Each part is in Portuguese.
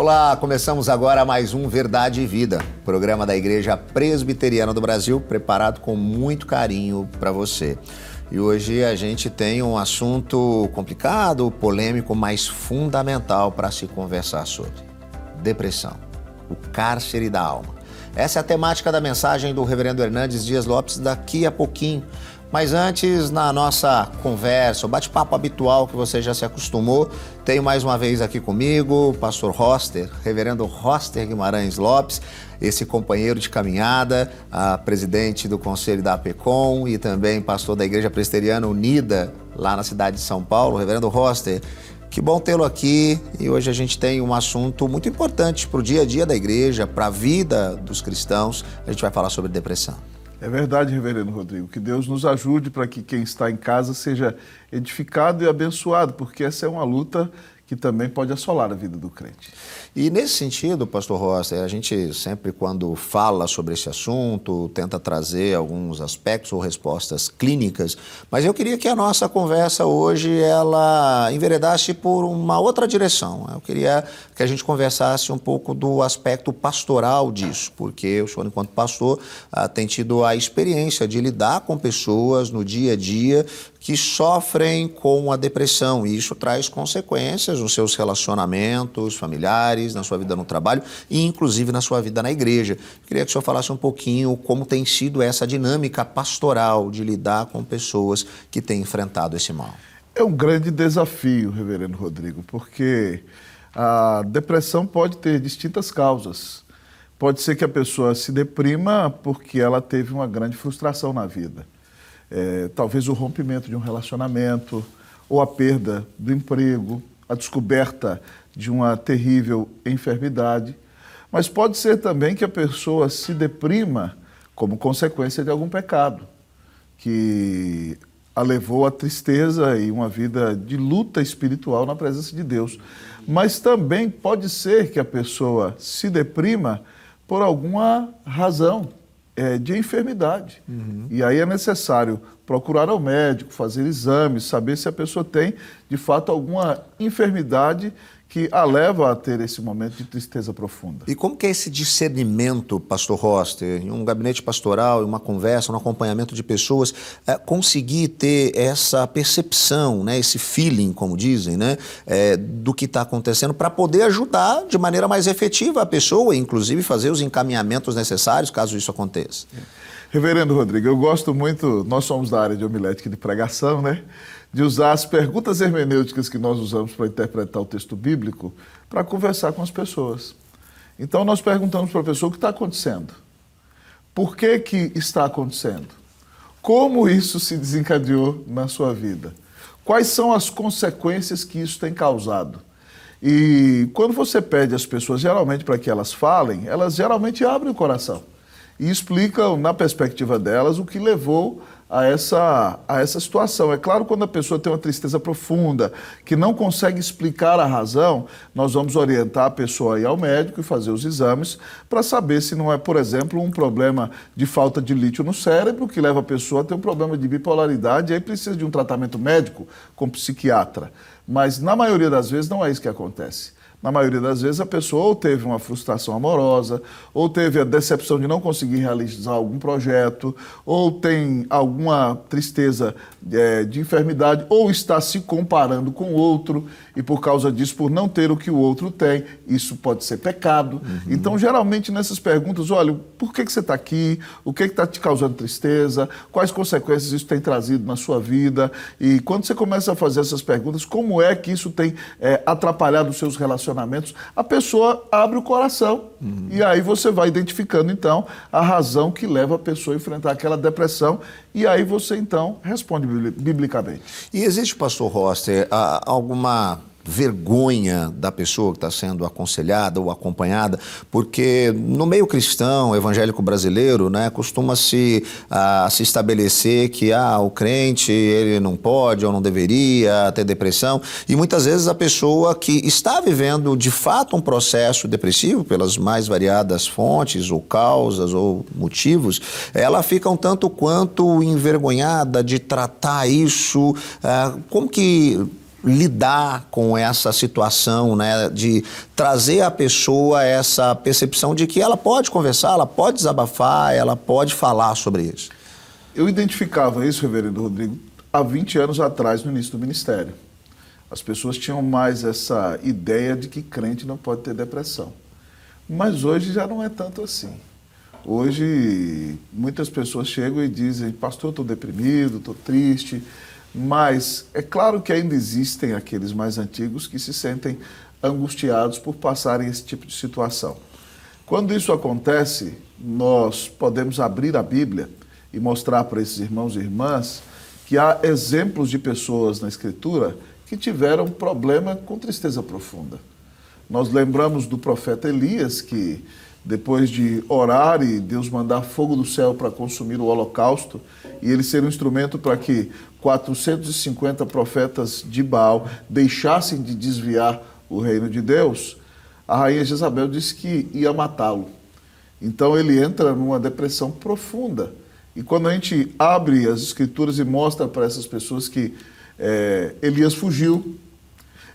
Olá, começamos agora mais um Verdade e Vida, programa da Igreja Presbiteriana do Brasil, preparado com muito carinho para você. E hoje a gente tem um assunto complicado, polêmico, mas fundamental para se conversar sobre: depressão, o cárcere da alma. Essa é a temática da mensagem do Reverendo Hernandes Dias Lopes daqui a pouquinho. Mas antes, na nossa conversa, o bate-papo habitual que você já se acostumou, tenho mais uma vez aqui comigo o pastor Roster, Reverendo Roster Guimarães Lopes, esse companheiro de caminhada, presidente do Conselho da APECOM e também pastor da Igreja Presbiteriana Unida, lá na cidade de São Paulo. Reverendo Roster, que bom tê-lo aqui, e hoje a gente tem um assunto muito importante para o dia a dia da igreja, para a vida dos cristãos. A gente vai falar sobre depressão. É verdade, Reverendo Rodrigo, que Deus nos ajude para que quem está em casa seja edificado e abençoado, porque essa é uma luta que também pode assolar a vida do crente. E nesse sentido, pastor Rossi, a gente sempre quando fala sobre esse assunto, tenta trazer alguns aspectos ou respostas clínicas, mas eu queria que a nossa conversa hoje, ela enveredasse por uma outra direção. Eu queria que a gente conversasse um pouco do aspecto pastoral disso, porque o senhor, enquanto pastor, tem tido a experiência de lidar com pessoas no dia a dia que sofrem com a depressão, e isso traz consequências nos seus relacionamentos familiares, na sua vida no trabalho e inclusive na sua vida na igreja. Queria que o senhor falasse um pouquinho como tem sido essa dinâmica pastoral de lidar com pessoas que têm enfrentado esse mal. É um grande desafio, Reverendo Rodrigo, porque a depressão pode ter distintas causas. Pode ser que a pessoa se deprima porque ela teve uma grande frustração na vida. Talvez o rompimento de um relacionamento, ou a perda do emprego, a descoberta de uma terrível enfermidade. Mas pode ser também que a pessoa se deprima como consequência de algum pecado, que a levou à tristeza e uma vida de luta espiritual na presença de Deus. Mas também pode ser que a pessoa se deprima por alguma razão de enfermidade. E aí é necessário procurar ao médico, fazer exames, saber se a pessoa tem, de fato, alguma enfermidade que a leva a ter esse momento de tristeza profunda. E como que é esse discernimento, pastor Roster, em um gabinete pastoral, em uma conversa, um acompanhamento de pessoas, conseguir ter essa percepção, né, esse feeling, como dizem, né, do que está acontecendo, para poder ajudar de maneira mais efetiva a pessoa, inclusive fazer os encaminhamentos necessários, caso isso aconteça? Reverendo Rodrigo, eu gosto muito, nós somos da área de homilética e de pregação, né? De usar as perguntas hermenêuticas que nós usamos para interpretar o texto bíblico para conversar com as pessoas. Então nós perguntamos para a pessoa o que está acontecendo. Por que que está acontecendo? Como isso se desencadeou na sua vida? Quais são as consequências que isso tem causado? E quando você pede às pessoas, geralmente para que elas falem, elas geralmente abrem o coração e explicam, na perspectiva delas, o que levou a essa situação. É claro, quando a pessoa tem uma tristeza profunda, que não consegue explicar a razão, nós vamos orientar a pessoa a ir ao médico e fazer os exames para saber se não é, por exemplo, um problema de falta de lítio no cérebro, que leva a pessoa a ter um problema de bipolaridade, e aí precisa de um tratamento médico com psiquiatra. Mas, na maioria das vezes, não é isso que acontece. Na maioria das vezes, a pessoa ou teve uma frustração amorosa, ou teve a decepção de não conseguir realizar algum projeto, ou tem alguma tristeza de enfermidade, ou está se comparando com o outro, e por causa disso, por não ter o que o outro tem, isso pode ser pecado. Então, geralmente, nessas perguntas, olha, por que você está aqui? O que está te causando tristeza? Quais consequências isso tem trazido na sua vida? E quando você começa a fazer essas perguntas, como é que isso tem atrapalhado os seus relacionamentos? A pessoa abre o coração e aí você vai identificando, então, a razão que leva a pessoa a enfrentar aquela depressão e aí você, então, responde biblicamente. E existe, pastor Roster, alguma vergonha da pessoa que está sendo aconselhada ou acompanhada, porque no meio cristão, evangélico brasileiro, né, costuma-se se estabelecer que o crente ele não pode ou não deveria ter depressão, e muitas vezes a pessoa que está vivendo de fato um processo depressivo, pelas mais variadas fontes ou causas ou motivos, ela fica um tanto quanto envergonhada de tratar isso. Como que lidar com essa situação, né, de trazer à pessoa essa percepção de que ela pode conversar, ela pode desabafar, ela pode falar sobre isso? Eu identificava isso, reverendo Rodrigo, há 20 anos atrás, no início do ministério. As pessoas tinham mais essa ideia de que crente não pode ter depressão. Mas hoje já não é tanto assim. Hoje, muitas pessoas chegam e dizem, pastor, estou deprimido, estou triste, mas é claro que ainda existem aqueles mais antigos que se sentem angustiados por passarem esse tipo de situação. Quando isso acontece, nós podemos abrir a Bíblia e mostrar para esses irmãos e irmãs que há exemplos de pessoas na Escritura que tiveram problema com tristeza profunda. Nós lembramos do profeta Elias, que depois de orar e Deus mandar fogo do céu para consumir o holocausto, e ele ser um instrumento para que 450 profetas de Baal deixassem de desviar o reino de Deus, a rainha Jezabel disse que ia matá-lo. Então ele entra numa depressão profunda. E quando a gente abre as escrituras e mostra para essas pessoas que Elias fugiu,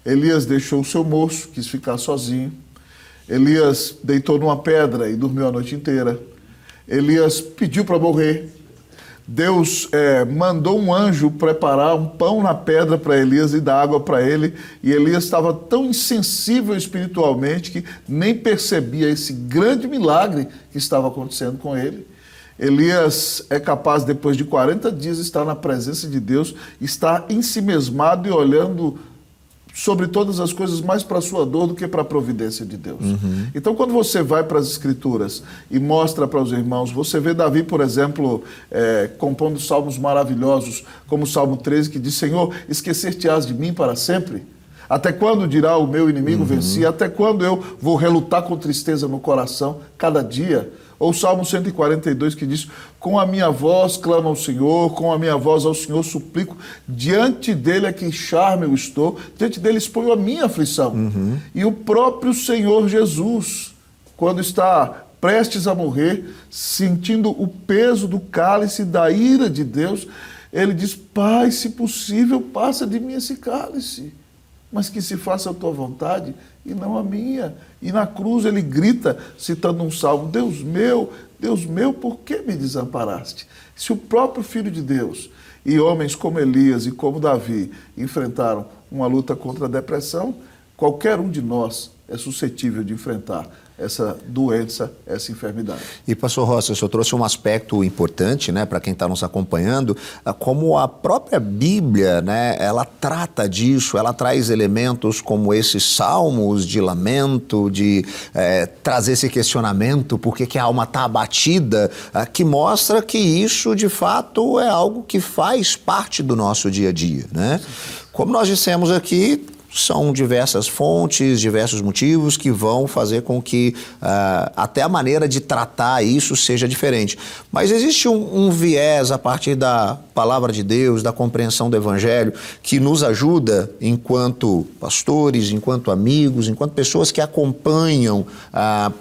Elias deixou o seu moço, quis ficar sozinho, Elias deitou numa pedra e dormiu a noite inteira, Elias pediu para morrer, Deus mandou um anjo preparar um pão na pedra para Elias e dar água para ele, e Elias estava tão insensível espiritualmente que nem percebia esse grande milagre que estava acontecendo com ele. Elias é capaz, depois de 40 dias, estar na presença de Deus, estar ensimesmado e olhando sobre todas as coisas mais para a sua dor do que para a providência de Deus. Então, quando você vai para as Escrituras e mostra para os irmãos, você vê Davi, por exemplo, compondo salmos maravilhosos, como o Salmo 13, que diz, Senhor, esquecer-te-ás de mim para sempre? Até quando dirá o meu inimigo venci? Até quando eu vou relutar com tristeza no coração cada dia? Ou o Salmo 142 que diz, com a minha voz clamo ao Senhor, com a minha voz ao Senhor suplico, diante dele a queixar-me eu estou, diante dele exponho a minha aflição. E o próprio Senhor Jesus, quando está prestes a morrer, sentindo o peso do cálice da ira de Deus, ele diz, Pai, se possível, passa de mim esse cálice, mas que se faça a tua vontade e não a minha. E na cruz ele grita, citando um salmo, Deus meu, por que me desamparaste? Se o próprio Filho de Deus e homens como Elias e como Davi enfrentaram uma luta contra a depressão, qualquer um de nós é suscetível de enfrentar essa doença, essa enfermidade. E, pastor Rossi, o senhor trouxe um aspecto importante, né, para quem está nos acompanhando, como a própria Bíblia, né, ela trata disso, ela traz elementos como esses salmos de lamento, de trazer esse questionamento, por que a alma está abatida, que mostra que isso, de fato, é algo que faz parte do nosso dia a dia, né? Como nós dissemos aqui, são diversas fontes, diversos motivos que vão fazer com que até a maneira de tratar isso seja diferente. Mas existe um viés a partir da palavra de Deus, da compreensão do Evangelho, que nos ajuda enquanto pastores, enquanto amigos, enquanto pessoas que acompanham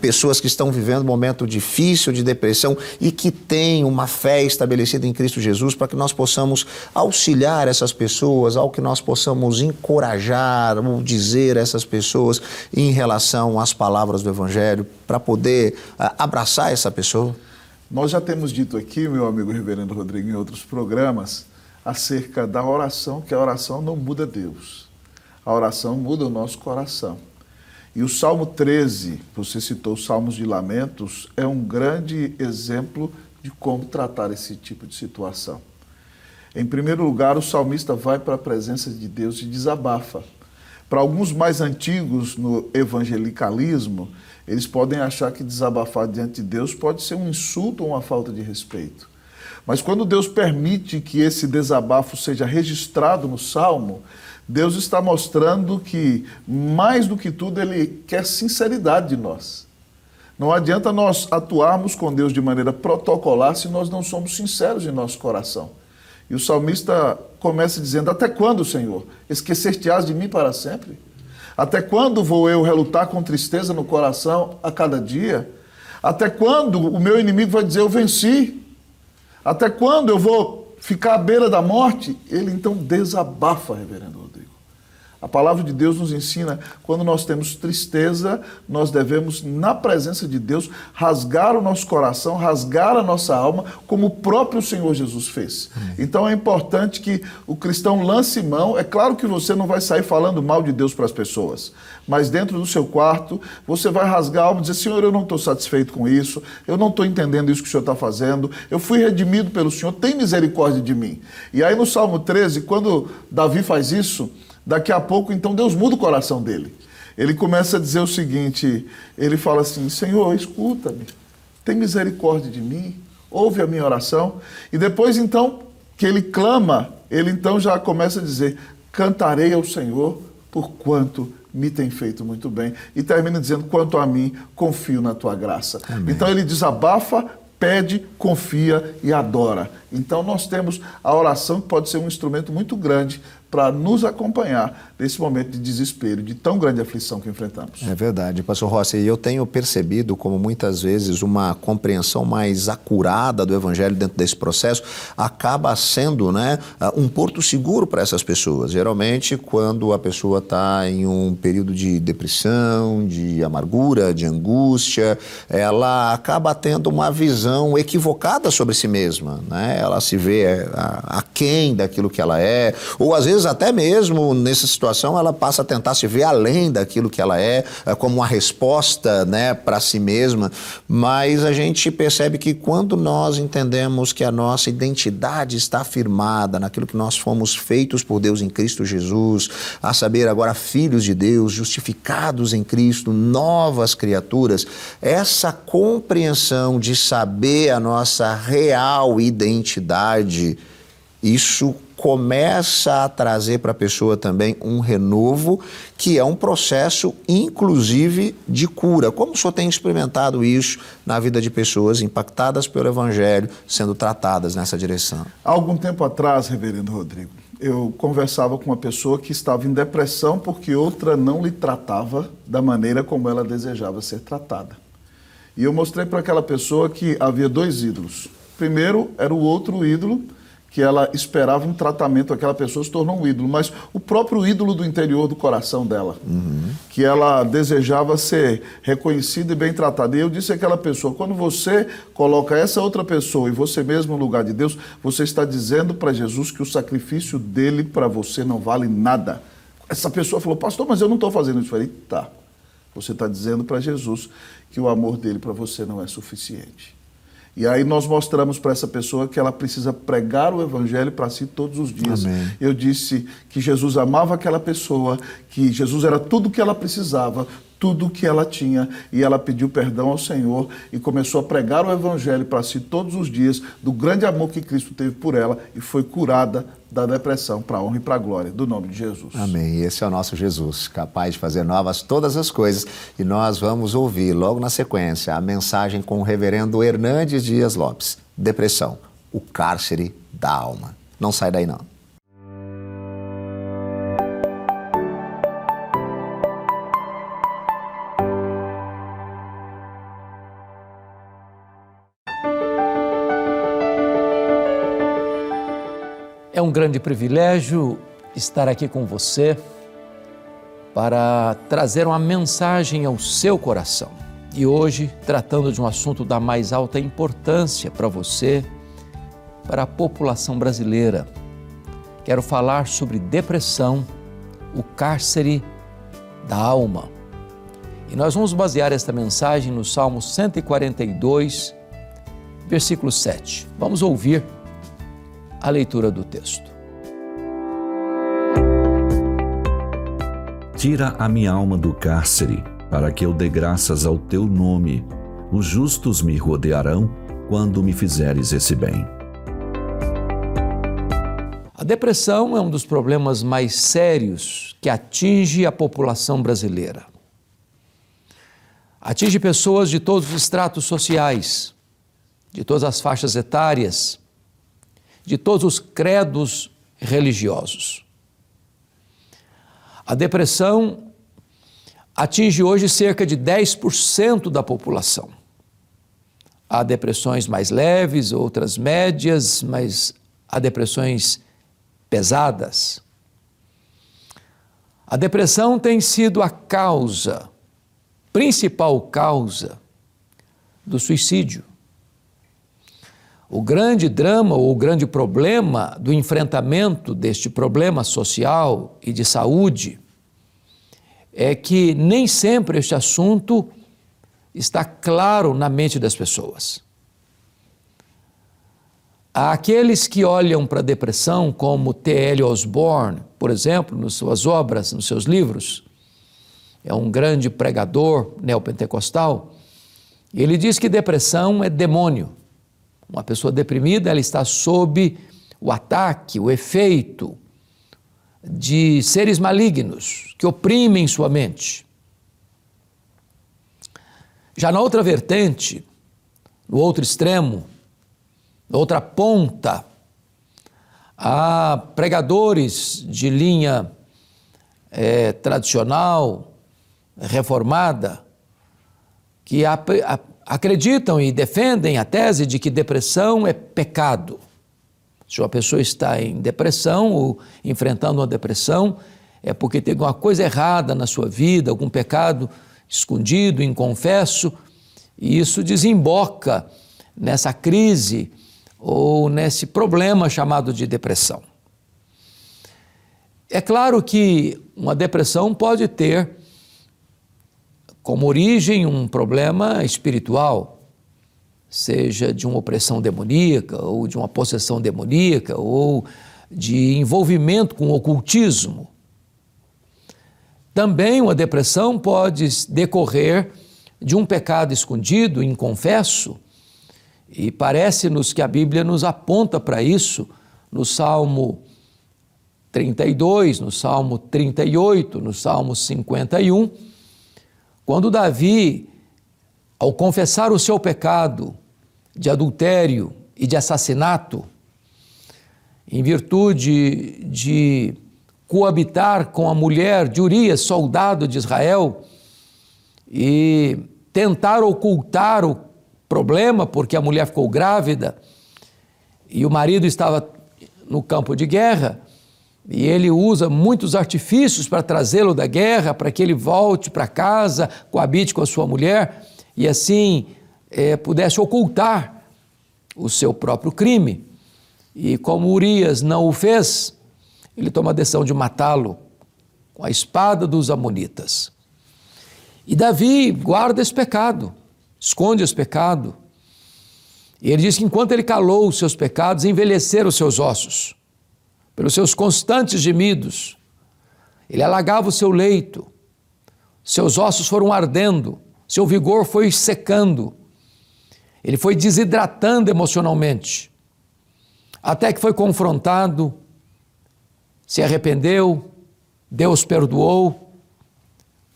pessoas que estão vivendo um momento difícil de depressão e que têm uma fé estabelecida em Cristo Jesus, para que nós possamos auxiliar essas pessoas, ao que nós possamos encorajar ou dizer a essas pessoas em relação às palavras do Evangelho, para poder abraçar essa pessoa? Nós já temos dito aqui, meu amigo reverendo Rodrigo, em outros programas, acerca da oração, que a oração não muda Deus. A oração muda o nosso coração. E o Salmo 13, você citou os Salmos de Lamentos, é um grande exemplo de como tratar esse tipo de situação. Em primeiro lugar, o salmista vai para a presença de Deus e desabafa. Para alguns mais antigos no evangelicalismo, eles podem achar que desabafar diante de Deus pode ser um insulto ou uma falta de respeito. Mas quando Deus permite que esse desabafo seja registrado no Salmo, Deus está mostrando que, mais do que tudo, Ele quer sinceridade de nós. Não adianta nós atuarmos com Deus de maneira protocolar se nós não somos sinceros em nosso coração. E o salmista começa dizendo, até quando, Senhor? Esquecer-te-ás de mim para sempre? Até quando vou eu relutar com tristeza no coração a cada dia? Até quando o meu inimigo vai dizer, eu venci? Até quando eu vou ficar à beira da morte? Ele então desabafa, reverendo Rodrigo. A palavra de Deus nos ensina, quando nós temos tristeza, nós devemos, na presença de Deus, rasgar o nosso coração, rasgar a nossa alma, como o próprio Senhor Jesus fez. Então é importante que o cristão lance mão. É claro que você não vai sair falando mal de Deus para as pessoas, mas dentro do seu quarto, você vai rasgar a alma e dizer: Senhor, eu não estou satisfeito com isso, eu não estou entendendo isso que o Senhor está fazendo, eu fui redimido pelo Senhor, tem misericórdia de mim. E aí no Salmo 13, quando Davi faz isso, daqui a pouco, então, Deus muda o coração dele. Ele começa a dizer o seguinte, ele fala assim: Senhor, escuta-me, tem misericórdia de mim, ouve a minha oração. E depois, então, que ele clama, ele então já começa a dizer: cantarei ao Senhor por quanto me tem feito muito bem. E termina dizendo: quanto a mim, confio na tua graça. Amém. Então ele desabafa, pede, confia e adora. Então nós temos a oração, que pode ser um instrumento muito grande para nos acompanhar nesse momento de desespero, de tão grande aflição que enfrentamos. É verdade, pastor Rossi, eu tenho percebido como muitas vezes uma compreensão mais acurada do evangelho dentro desse processo acaba sendo, né, um porto seguro para essas pessoas. Geralmente, quando a pessoa está em um período de depressão, de amargura, de angústia, ela acaba tendo uma visão equivocada sobre si mesma, né? Ela se vê aquém daquilo que ela é, ou às vezes até mesmo nessa situação ela passa a tentar se ver além daquilo que ela é, como uma resposta, né, para si mesma. Mas a gente percebe que quando nós entendemos que a nossa identidade está firmada naquilo que nós fomos feitos por Deus em Cristo Jesus, a saber, agora filhos de Deus, justificados em Cristo, novas criaturas, essa compreensão de saber a nossa real identidade, isso começa a trazer para a pessoa também um renovo, que é um processo, inclusive, de cura. Como o senhor tem experimentado isso na vida de pessoas impactadas pelo Evangelho, sendo tratadas nessa direção? Há algum tempo atrás, reverendo Rodrigo, eu conversava com uma pessoa que estava em depressão porque outra não lhe tratava da maneira como ela desejava ser tratada. E eu mostrei para aquela pessoa que havia dois ídolos. Primeiro era o outro ídolo, que ela esperava um tratamento, aquela pessoa se tornou um ídolo, mas o próprio ídolo do interior do coração dela, que ela desejava ser reconhecida e bem tratada. E eu disse àquela pessoa: quando você coloca essa outra pessoa e você mesmo no lugar de Deus, você está dizendo para Jesus que o sacrifício dele para você não vale nada. Essa pessoa falou: pastor, mas eu não estou fazendo isso. Eu falei: tá, você está dizendo para Jesus que o amor dele para você não é suficiente. E aí nós mostramos para essa pessoa que ela precisa pregar o Evangelho para si todos os dias. Amém. Eu disse que Jesus amava aquela pessoa, que Jesus era tudo o que ela precisava, tudo o que ela tinha, e ela pediu perdão ao Senhor e começou a pregar o Evangelho para si todos os dias, do grande amor que Cristo teve por ela, e foi curada da depressão, para a honra e para a glória do nome de Jesus. Amém. Esse é o nosso Jesus, capaz de fazer novas todas as coisas. E nós vamos ouvir logo na sequência a mensagem com o reverendo Hernandes Dias Lopes. Depressão, o cárcere da alma. Não sai daí não. É um grande privilégio estar aqui com você para trazer uma mensagem ao seu coração. E hoje, tratando de um assunto da mais alta importância para você, para a população brasileira, quero falar sobre depressão, o cárcere da alma. E nós vamos basear esta mensagem no Salmo 142, versículo 7. Vamos ouvir a leitura do texto. Tira a minha alma do cárcere, para que eu dê graças ao teu nome. Os justos me rodearão quando me fizeres esse bem. A depressão é um dos problemas mais sérios que atinge a população brasileira. Atinge pessoas de todos os estratos sociais, de todas as faixas etárias, de todos os credos religiosos. A depressão atinge hoje cerca de 10% da população. Há depressões mais leves, outras médias, mas há depressões pesadas. A depressão tem sido a principal causa do suicídio. O grande drama ou o grande problema do enfrentamento deste problema social e de saúde é que nem sempre este assunto está claro na mente das pessoas. Há aqueles que olham para a depressão como T.L. Osborne, por exemplo, nas suas obras, nos seus livros. É um grande pregador neopentecostal. Ele diz que depressão é demônio. Uma pessoa deprimida, ela está sob o ataque, o efeito de seres malignos que oprimem sua mente. Já na outra vertente, no outro extremo, na outra ponta, há pregadores de linha tradicional, reformada, que acreditam e defendem a tese de que depressão é pecado. Se uma pessoa está em depressão ou enfrentando uma depressão, é porque tem alguma coisa errada na sua vida, algum pecado escondido, inconfesso, e isso desemboca nessa crise ou nesse problema chamado de depressão. É claro que uma depressão pode ter como origem um problema espiritual, seja de uma opressão demoníaca, ou de uma possessão demoníaca, ou de envolvimento com o ocultismo. Também uma depressão pode decorrer de um pecado escondido, inconfesso, e parece-nos que a Bíblia nos aponta para isso no Salmo 32, no Salmo 38, no Salmo 51, quando Davi, ao confessar o seu pecado de adultério e de assassinato, em virtude de coabitar com a mulher de Urias, soldado de Israel, e tentar ocultar o problema, porque a mulher ficou grávida e o marido estava no campo de guerra, e ele usa muitos artifícios para trazê-lo da guerra, para que ele volte para casa, coabite com a sua mulher e assim pudesse ocultar o seu próprio crime. E como Urias não o fez, ele toma a decisão de matá-lo com a espada dos amonitas. E Davi guarda esse pecado, esconde esse pecado. E ele diz que enquanto ele calou os seus pecados, envelheceram os seus ossos, pelos seus constantes gemidos. Ele alagava o seu leito, seus ossos foram ardendo, seu vigor foi secando, ele foi desidratando emocionalmente, até que foi confrontado, se arrependeu, Deus perdoou,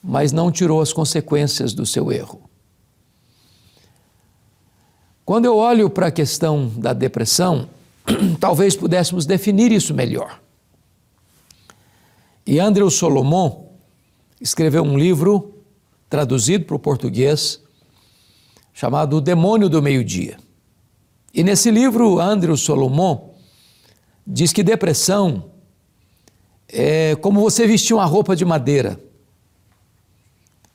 mas não tirou as consequências do seu erro. Quando eu olho para a questão da depressão, talvez pudéssemos definir isso melhor. E Andrew Solomon escreveu um livro traduzido para o português chamado O Demônio do Meio-Dia. E nesse livro, Andrew Solomon diz que depressão é como você vestir uma roupa de madeira.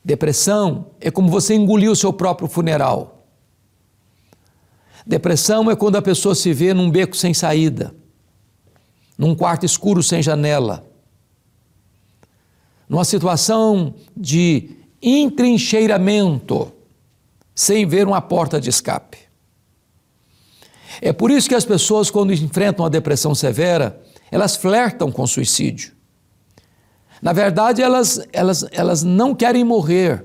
Depressão é como você engolir o seu próprio funeral. Depressão é quando a pessoa se vê num beco sem saída, num quarto escuro sem janela, numa situação de entrincheiramento, sem ver uma porta de escape. É por isso que as pessoas, quando enfrentam a depressão severa, elas flertam com suicídio. Na verdade, elas não querem morrer,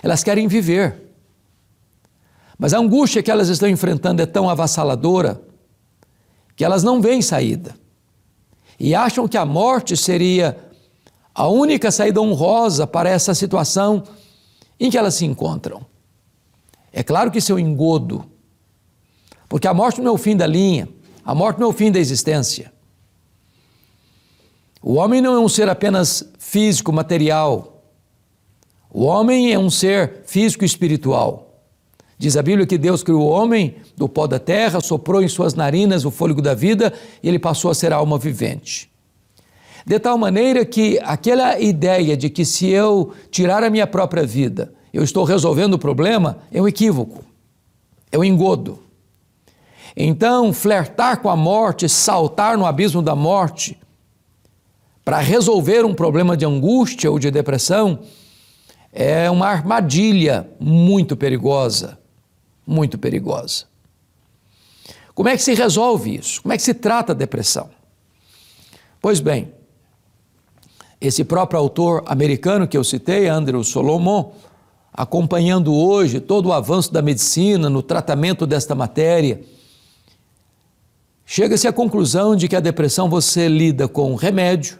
elas querem viver. Mas a angústia que elas estão enfrentando é tão avassaladora que elas não veem saída. E acham que a morte seria a única saída honrosa para essa situação em que elas se encontram. É claro que isso é um engodo, porque a morte não é o fim da linha, a morte não é o fim da existência. O homem não é um ser apenas físico, material. O homem é um ser físico e espiritual. Diz a Bíblia que Deus criou o homem do pó da terra, soprou em suas narinas o fôlego da vida e ele passou a ser alma vivente. De tal maneira que aquela ideia de que se eu tirar a minha própria vida, eu estou resolvendo o problema, é um equívoco, é um engodo. Então, flertar com a morte, saltar no abismo da morte, para resolver um problema de angústia ou de depressão, é uma armadilha muito perigosa, muito perigosa. Como é que se resolve isso? Como é que se trata a depressão? Pois bem, esse próprio autor americano que eu citei, Andrew Solomon, acompanhando hoje todo o avanço da medicina no tratamento desta matéria, chega-se à conclusão de que a depressão você lida com remédio,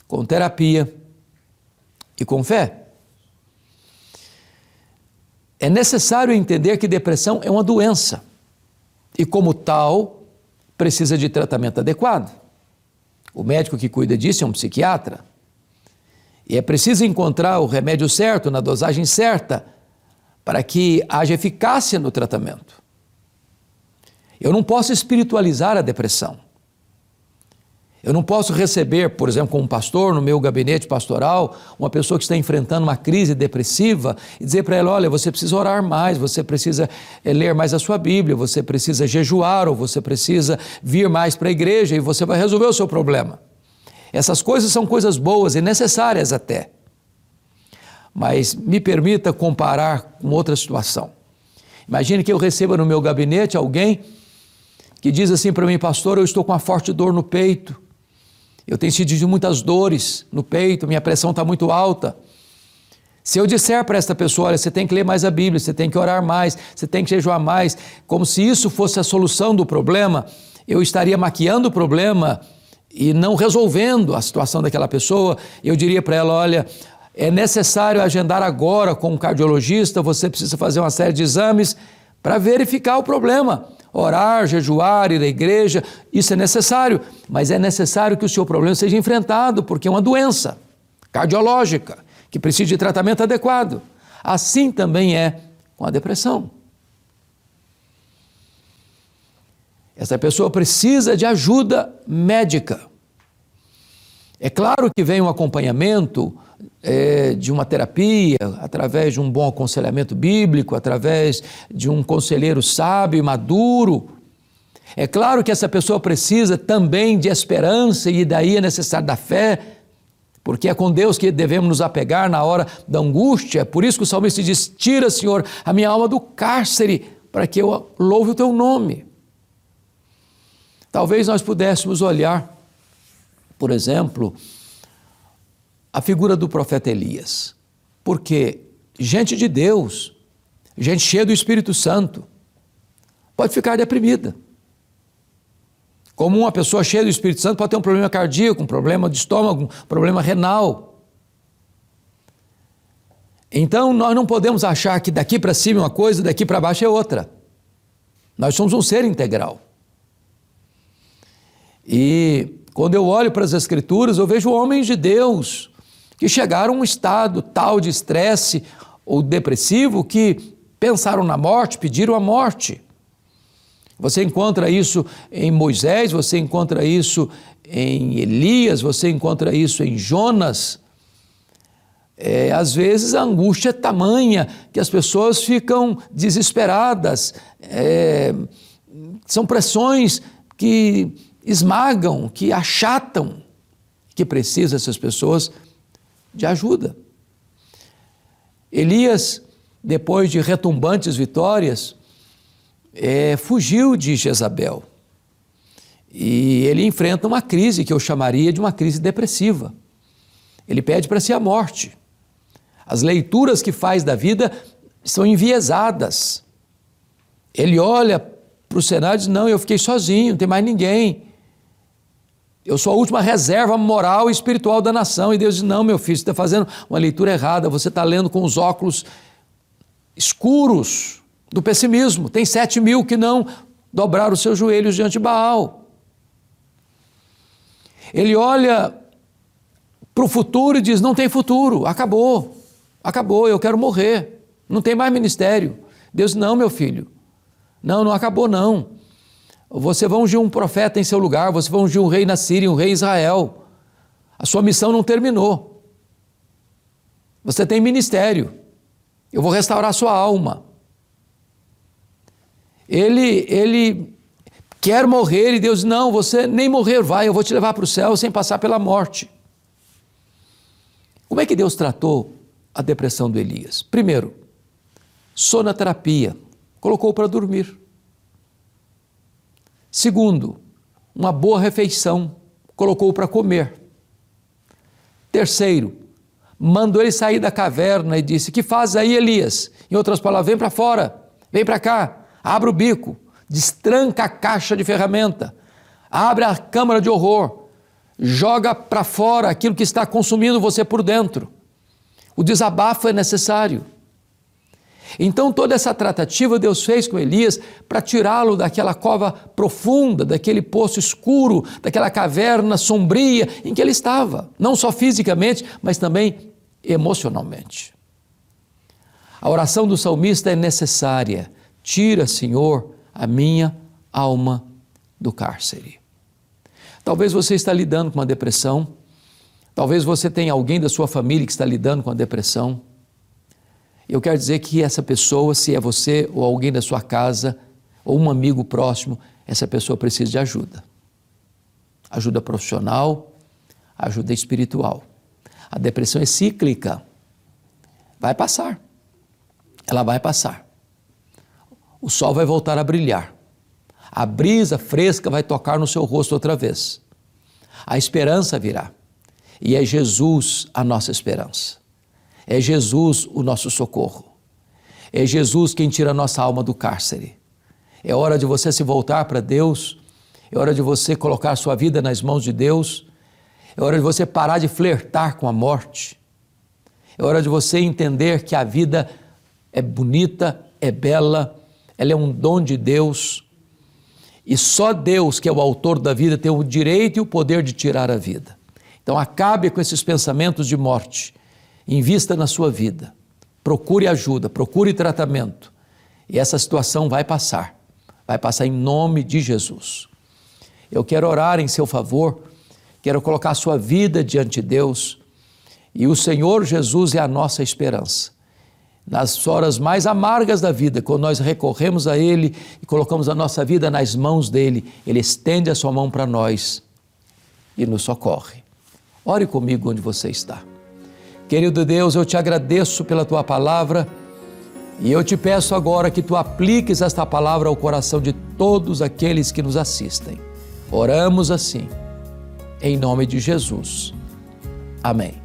com terapia e com fé. É necessário entender que depressão é uma doença e, como tal, precisa de tratamento adequado. O médico que cuida disso é um psiquiatra. E é preciso encontrar o remédio certo, na dosagem certa, para que haja eficácia no tratamento. Eu não posso espiritualizar a depressão. Eu não posso receber, por exemplo, como pastor, no meu gabinete pastoral, uma pessoa que está enfrentando uma crise depressiva e dizer para ela, olha, você precisa orar mais, você precisa ler mais a sua Bíblia, você precisa jejuar ou você precisa vir mais para a igreja e você vai resolver o seu problema. Essas coisas são coisas boas e necessárias até. Mas me permita comparar com outra situação. Imagine que eu receba no meu gabinete alguém que diz assim para mim, pastor, eu estou com uma forte dor no peito. Eu tenho sentido muitas dores no peito, minha pressão está muito alta. Se eu disser para esta pessoa, olha, você tem que ler mais a Bíblia, você tem que orar mais, você tem que jejuar mais, como se isso fosse a solução do problema, eu estaria maquiando o problema e não resolvendo a situação daquela pessoa. Eu diria para ela, olha, é necessário agendar agora com um cardiologista, você precisa fazer uma série de exames para verificar o problema. Orar, jejuar, ir à igreja, isso é necessário, mas é necessário que o seu problema seja enfrentado, porque é uma doença cardiológica, que precisa de tratamento adequado. Assim também é com a depressão. Essa pessoa precisa de ajuda médica. É claro que vem um acompanhamento de uma terapia, através de um bom aconselhamento bíblico, através de um conselheiro sábio e maduro. É claro que essa pessoa precisa também de esperança e daí é necessário da fé, porque é com Deus que devemos nos apegar na hora da angústia. Por isso que o salmista diz, tira, Senhor, a minha alma do cárcere, para que eu louve o teu nome. Talvez nós pudéssemos olhar, por exemplo, a figura do profeta Elias, porque gente de Deus, gente cheia do Espírito Santo, pode ficar deprimida. Como uma pessoa cheia do Espírito Santo pode ter um problema cardíaco, um problema de estômago, um problema renal. Então nós não podemos achar que daqui para cima é uma coisa, daqui para baixo é outra. Nós somos um ser integral. E quando eu olho para as Escrituras, eu vejo homens de Deus que chegaram a um estado tal de estresse ou depressivo que pensaram na morte, pediram a morte. Você encontra isso em Moisés, você encontra isso em Elias, você encontra isso em Jonas. Às vezes a angústia é tamanha que as pessoas ficam desesperadas. São pressões que esmagam, que achatam, que precisam essas pessoas de ajuda. Elias, depois de retumbantes vitórias, fugiu de Jezabel e ele enfrenta uma crise que eu chamaria de uma crise depressiva. Ele pede para si a morte. As leituras que faz da vida são enviesadas. Ele olha para o cenário e diz, não, eu fiquei sozinho, não tem mais ninguém. Eu sou a última reserva moral e espiritual da nação. E Deus diz, não, meu filho, você está fazendo uma leitura errada, você está lendo com os óculos escuros do pessimismo. Tem 7.000 que não dobraram os seus joelhos diante de Baal. Ele olha para o futuro e diz, não tem futuro, acabou, eu quero morrer, não tem mais ministério. Deus diz, não, meu filho, não acabou não. Você vai ungir um profeta em seu lugar, você vai ungir um rei na Síria, um rei em Israel. A sua missão não terminou. Você tem ministério. Eu vou restaurar a sua alma. Ele quer morrer e Deus, não, você nem morrer vai, eu vou te levar para o céu sem passar pela morte. Como é que Deus tratou a depressão do Elias? Primeiro, sonoterapia, colocou para dormir. Segundo, uma boa refeição, colocou para comer. Terceiro, mandou ele sair da caverna e disse, que faz aí, Elias? Em outras palavras, vem para fora, vem para cá, abre o bico, destranca a caixa de ferramenta, abre a câmara de horror, joga para fora aquilo que está consumindo você por dentro. O desabafo é necessário. Então toda essa tratativa Deus fez com Elias para tirá-lo daquela cova profunda, daquele poço escuro, daquela caverna sombria em que ele estava, não só fisicamente, mas também emocionalmente. A oração do salmista é necessária. Tira, Senhor, a minha alma do cárcere. Talvez você está lidando com uma depressão, talvez você tenha alguém da sua família que está lidando com a depressão. Eu quero dizer que essa pessoa, se é você ou alguém da sua casa, ou um amigo próximo, essa pessoa precisa de ajuda. Ajuda profissional, ajuda espiritual. A depressão é cíclica. Vai passar. Ela vai passar. O sol vai voltar a brilhar. A brisa fresca vai tocar no seu rosto outra vez. A esperança virá. E é Jesus a nossa esperança. É Jesus o nosso socorro. É Jesus quem tira a nossa alma do cárcere. É hora de você se voltar para Deus. É hora de você colocar sua vida nas mãos de Deus. É hora de você parar de flertar com a morte. É hora de você entender que a vida é bonita, é bela, ela é um dom de Deus. E só Deus, que é o autor da vida, tem o direito e o poder de tirar a vida. Então acabe com esses pensamentos de morte. Invista na sua vida, procure ajuda, procure tratamento e essa situação vai passar em nome de Jesus. Eu quero orar em seu favor, quero colocar a sua vida diante de Deus e o Senhor Jesus é a nossa esperança. Nas horas mais amargas da vida, quando nós recorremos a Ele e colocamos a nossa vida nas mãos dEle, Ele estende a sua mão para nós e nos socorre. Ore comigo onde você está. Querido Deus, eu te agradeço pela Tua palavra e eu te peço agora que Tu apliques esta palavra ao coração de todos aqueles que nos assistem. Oramos assim, em nome de Jesus. Amém.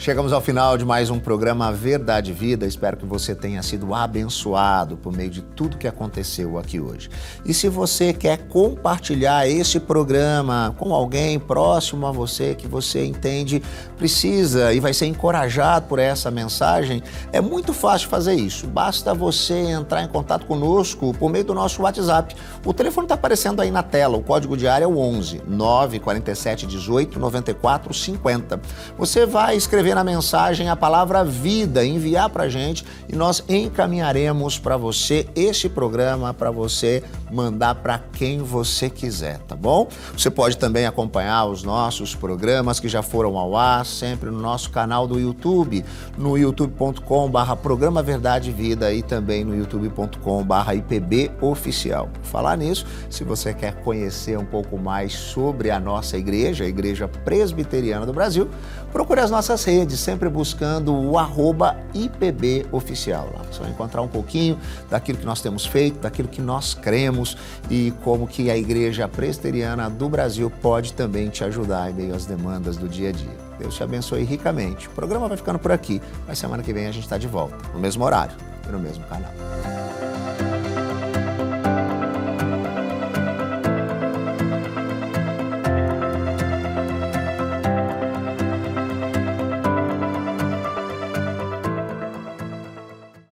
Chegamos ao final de mais um programa Verdade e Vida. Espero que você tenha sido abençoado por meio de tudo que aconteceu aqui hoje. E se você quer compartilhar esse programa com alguém próximo a você, que você entende precisa e vai ser encorajado por essa mensagem, é muito fácil fazer isso. Basta você entrar em contato conosco por meio do nosso WhatsApp. O telefone está aparecendo aí na tela, o código de área é o 11 947 18 94 50. Você vai escrever na mensagem a palavra vida, enviar para a gente e nós encaminharemos para você esse programa para você mandar para quem você quiser, tá bom? Você pode também acompanhar os nossos programas que já foram ao ar, sempre no nosso canal do YouTube, no youtube.com/programa Verdade e Vida e também no youtube.com/IPB Oficial. Por falar nisso, se você quer conhecer um pouco mais sobre a nossa igreja, a Igreja Presbiteriana do Brasil, procure as nossas redes, sempre buscando o @IPB Oficial. Lá você vai encontrar um pouquinho daquilo que nós temos feito, daquilo que nós cremos e como que a Igreja Presbiteriana do Brasil pode também te ajudar em meio às demandas do dia a dia. Deus te abençoe ricamente. O programa vai ficando por aqui, mas semana que vem a gente está de volta, no mesmo horário e no mesmo canal.